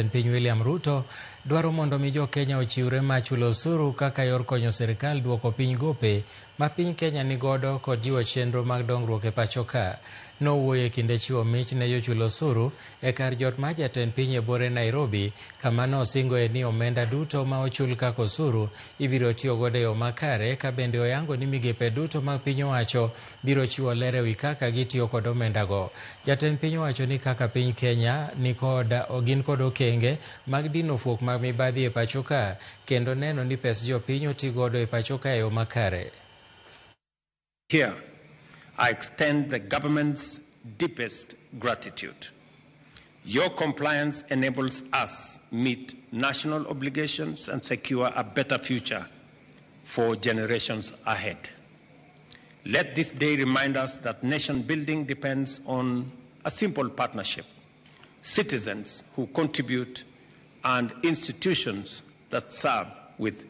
Piny William Ruto dwaro mondo mi Jokenya ochiwre ma chulo osuru kaka yor konyo sirkal duoko piny gope ma piny Kenya ni godo kod jiwo chenro mag dongruok e pacho ka. Nowuoyo e kinde chiwo mich ne jochulo osuru e kar jot mar jatend piny e bore Nairobi, kama nosingoe ni omenda duto ma ochul kaka osuru ibiro tiyo godo e yo makare, ka bende oyango ni migepe duto mag piny owacho biro chiwo ler ewi kaka gitiyo kod omenda go. Jatend piny owacho ni kaka piny Kenya gin kod okenge mag dino fuok mag mibadhi e pacho ka, kendo neno ni pes jopiny oti godo e pacho ka e yo makare. Here, I extend the government's deepest gratitude. Your compliance enables us meet national obligations and secure a better future for generations ahead. Let this day remind us that nation building depends on a simple partnership: citizens who contribute and institutions that serve with